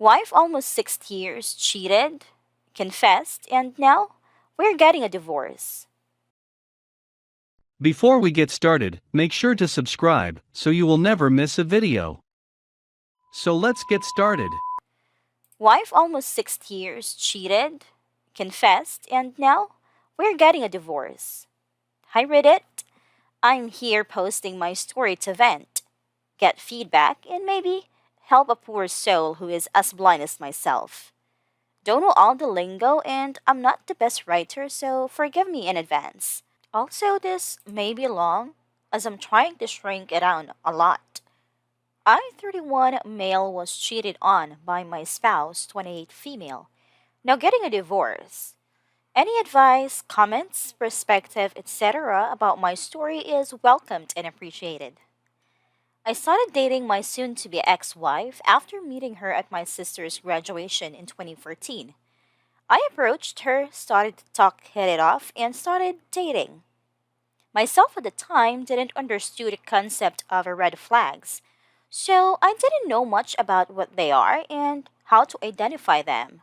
Wife almost 6 years, cheated, confessed, and now we're getting a divorce. Before we get started, make sure to subscribe so you will never miss a video. So let's get started. Wife almost 6 years, cheated, confessed, and now we're getting a divorce. Hi Reddit, I'm here posting my story to vent, get feedback, and maybe help a poor soul who is as blind as myself. Don't know all the lingo, and I'm not the best writer, so forgive me in advance. Also, this may be long, as I'm trying to shrink it down a lot. I, 31 male, was cheated on by my spouse, 28 female. Now getting a divorce. Any advice, comments, perspective, etc. about my story is welcomed and appreciated. I started dating my soon to be ex wife after meeting her at my sister's graduation in 2014. I approached her, started to talk, hit it off, and started dating. Myself at the time didn't understand the concept of red flags, so I didn't know much about what they are and how to identify them.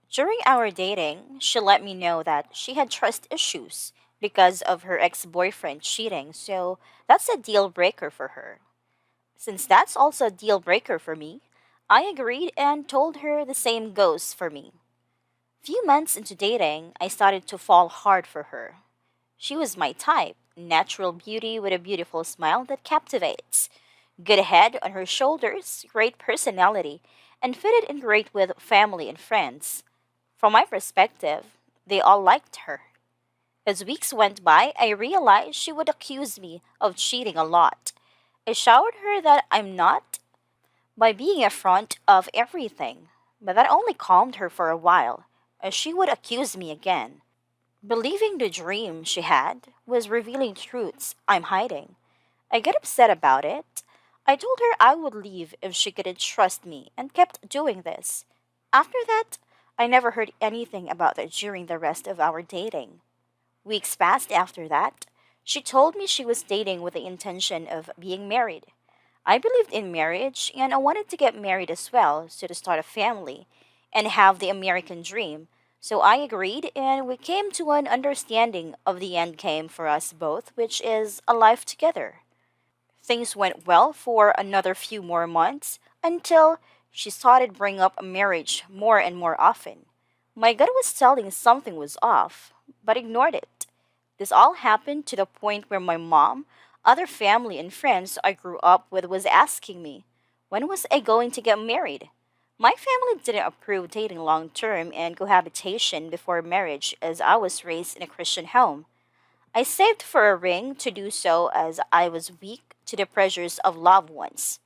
During our dating, she let me know that she had trust issues because of her ex boyfriend cheating, so that's a deal breaker for her. Since that's also a deal breaker for me, I agreed and told her the same goes for me. Few months into dating, I started to fall hard for her. She was my type, natural beauty with a beautiful smile that captivates, good head on her shoulders, great personality, and fitted in great with family and friends. From my perspective, they all liked her. As weeks went by, I realized she would accuse me of cheating a lot. I assured her that I'm not by being upfront of everything, but that only calmed her for a while, as she would accuse me again. Believing the dream she had was revealing truths I'm hiding. I get upset about it. I told her I would leave if she couldn't trust me and kept doing this. After that, I never heard anything about it during the rest of our dating. Weeks passed after that. She told me she was dating with the intention of being married. I believed in marriage and I wanted to get married as well, so to start a family and have the American dream. So I agreed and we came to an understanding of the end game for us both, which is a life together. Things went well for another few more months until she started bringing up marriage more and more often. My gut was telling something was off, but ignored it. This all happened to the point where my mom, other family, and friends I grew up with was asking me, when was I going to get married? My family didn't approve dating long term and cohabitation before marriage as I was raised in a Christian home. I saved for a ring to do so as I was weak to the pressures of loved ones.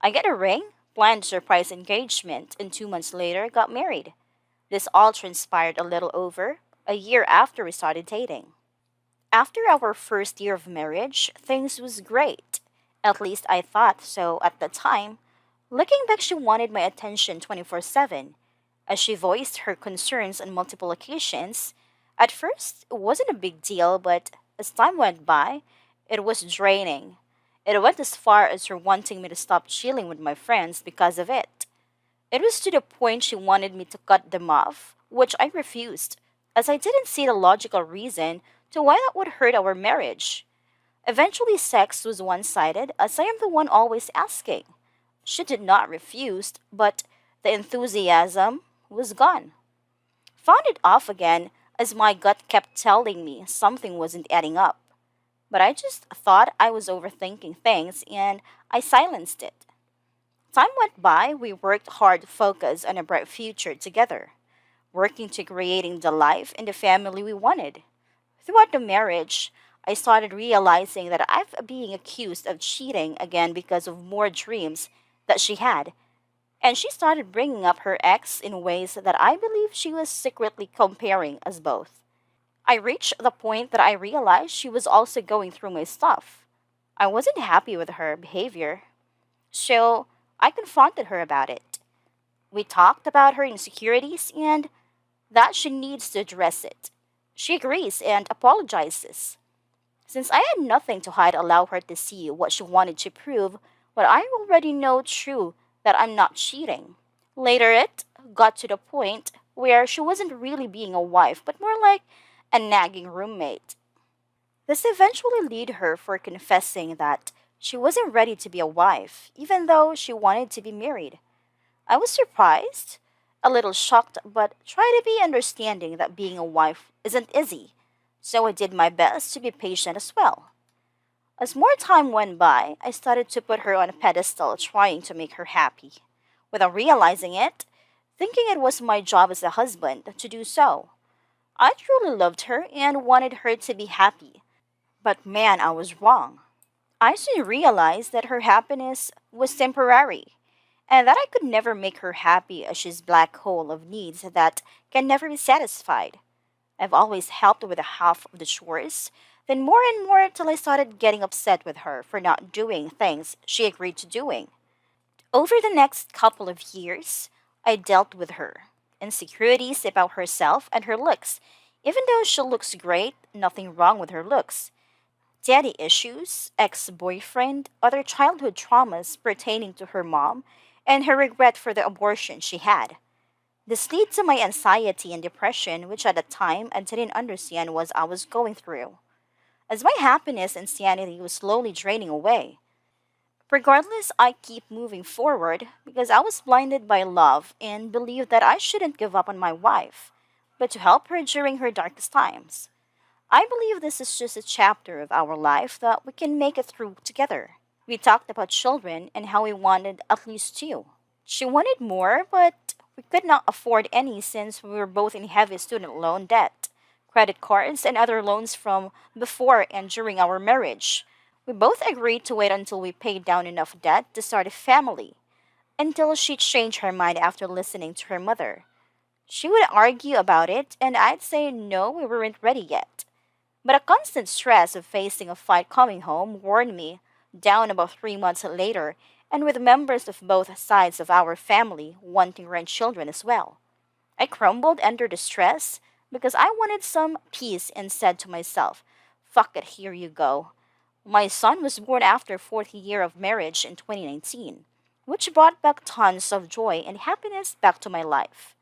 I got a ring, planned surprise engagement, and 2 months later got married. This all transpired a little over a year after we started dating. After our first year of marriage, things was great. At least I thought so at the time. Looking back, she wanted my attention 24/7, as she voiced her concerns on multiple occasions. At first, it wasn't a big deal, but as time went by, it was draining. It went as far as her wanting me to stop chilling with my friends because of it. It was to the point she wanted me to cut them off, which I refused, as I didn't see the logical reason to why that would hurt our marriage. Eventually, sex was one sided, as I am the one always asking. She did not refuse, but the enthusiasm was gone. Found it off again, as my gut kept telling me something wasn't adding up. But I just thought I was overthinking things and I silenced it. Time went by, we worked hard to focus on a bright future together, working to creating the life and the family we wanted. Throughout the marriage, I started realizing that I've being accused of cheating again because of more dreams that she had, and she started bringing up her ex in ways that I believe she was secretly comparing us both. I reached the point that I realized she was also going through my stuff. I wasn't happy with her behavior, so I confronted her about it. We talked about her insecurities and that she needs to address it. She agrees and apologizes. Since I had nothing to hide, allow her to see what she wanted to prove, what I already know true that I'm not cheating. Later, it got to the point where she wasn't really being a wife, but more like a nagging roommate. This eventually led her for confessing that she wasn't ready to be a wife, even though she wanted to be married. I was surprised, a little shocked, but tried to be understanding that being a wife isn't easy, so I did my best to be patient as well. As more time went by, I started to put her on a pedestal, trying to make her happy. Without realizing it, thinking it was my job as a husband to do so. I truly loved her and wanted her to be happy. But man, I was wrong. I soon realized that her happiness was temporary, and that I could never make her happy as she's black hole of needs that can never be satisfied. I've always helped with a half of the chores, then more and more till I started getting upset with her for not doing things she agreed to doing. Over the next couple of years, I dealt with her insecurities about herself and her looks. Even though she looks great, nothing wrong with her looks. Daddy issues, ex boyfriend, other childhood traumas pertaining to her mom, and her regret for the abortion she had. This led to my anxiety and depression, which at the time I didn't understand what I was going through, as my happiness and sanity was slowly draining away. Regardless, I keep moving forward because I was blinded by love and believed that I shouldn't give up on my wife, but to help her during her darkest times. I believe this is just a chapter of our life that we can make it through together. We talked about children and how we wanted at least two. She wanted more, but we could not afford any since we were both in heavy student loan debt, credit cards, and other loans from before and during our marriage. We both agreed to wait until we paid down enough debt to start a family, until she changed her mind after listening to her mother. She would argue about it, and I'd say no, we weren't ready yet. But a constant stress of facing a fight coming home wore me down about 3 months later, and with members of both sides of our family wanting grandchildren as well. I crumbled under the stress because I wanted some peace and said to myself, fuck it, here you go. My son was born after 40 year of marriage in 2019, which brought back tons of joy and happiness back to my life.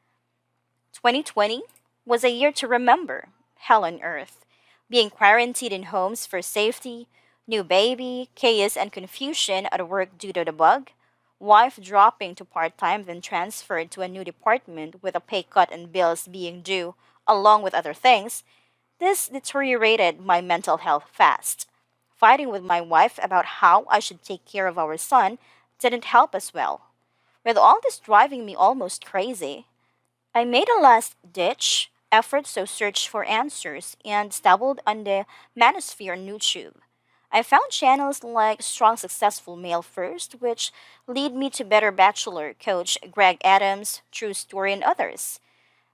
2020 was a year to remember, hell on earth. Being quarantined in homes for safety, new baby, chaos and confusion at work due to the bug, wife dropping to part time then transferred to a new department with a pay cut and bills being due, along with other things, this deteriorated my mental health fast. Fighting with my wife about how I should take care of our son didn't help as well. With all this driving me almost crazy, I made a last ditch effort to search for answers and stumbled on the manosphere on YouTube. I found channels like Strong Successful Male First, which lead me to Better Bachelor coach Greg Adams, True Story, and others.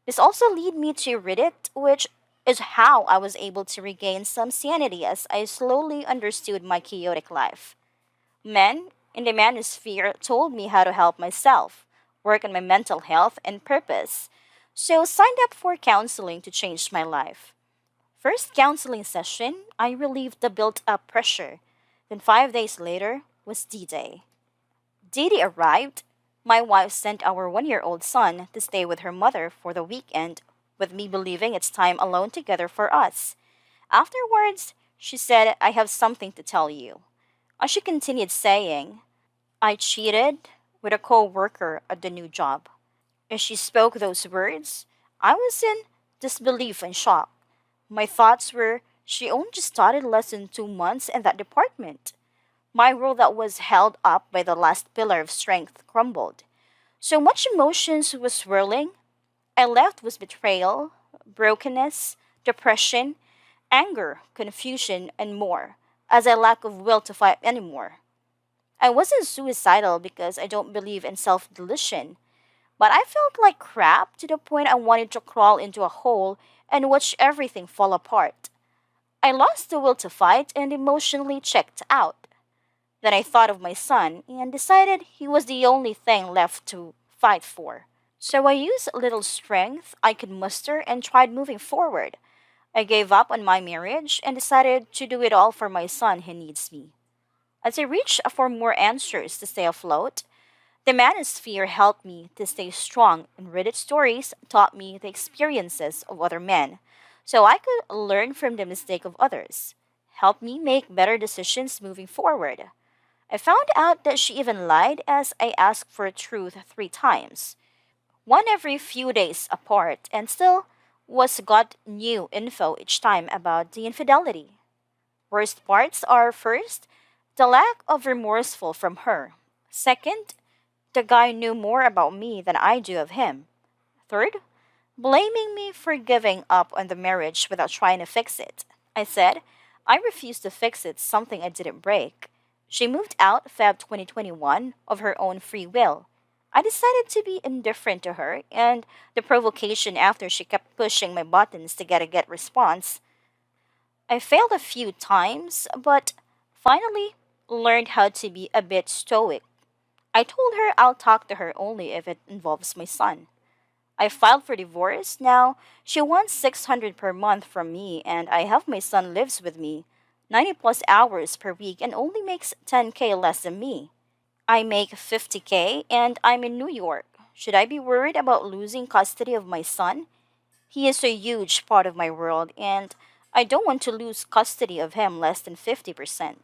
This also led me to Reddit, which is how I was able to regain some sanity as I slowly understood my chaotic life. Men in the manosphere told me how to help myself, work on my mental health and purpose, so signed up for counseling to change my life. First counseling session, I relieved the built up pressure. Then 5 days later was D Day. D Day arrived. My wife sent our 1 year old son to stay with her mother for the weekend, with me believing it's time alone together for us. Afterwards, she said, I have something to tell you. As she continued saying, I cheated with a co worker at the new job. As she spoke those words, I was in disbelief and shock. My thoughts were, she only just started less than 2 months in that department. My world that was held up by the last pillar of strength crumbled. So much emotions was swirling. I left with betrayal, brokenness, depression, anger, confusion, and more, as I lack of will to fight anymore. I wasn't suicidal because I don't believe in self-delusion, but I felt like crap to the point I wanted to crawl into a hole and watch everything fall apart. I lost the will to fight and emotionally checked out. Then I thought of my son and decided he was the only thing left to fight for. So I used little strength I could muster and tried moving forward. I gave up on my marriage and decided to do it all for my son who needs me. As I reached for more answers to stay afloat, The manosphere helped me to stay strong, and Reddit stories taught me the experiences of other men, so I could learn from the mistake of others, help me make better decisions moving forward. I found out that she even lied as I asked for truth 3 times, one every few days apart, and still was got new info each time about the infidelity. Worst parts are first, the lack of remorseful from her. Second, the guy knew more about me than I do of him. Third, blaming me for giving up on the marriage without trying to fix it. I said, I refuse to fix it, something I didn't break. She moved out Feb 2021 of her own free will. I decided to be indifferent to her, and the provocation after she kept pushing my buttons to get a get response. I failed a few times, but finally learned how to be a bit stoic. I told her I'll talk to her only if it involves my son. I filed for divorce. Now she wants 600 per month from me and I have my son lives with me, 90 plus hours per week and only makes 10K less than me. I make 50K and I'm in New York. Should I be worried about losing custody of my son? He is a huge part of my world and I don't want to lose custody of him less than 50%.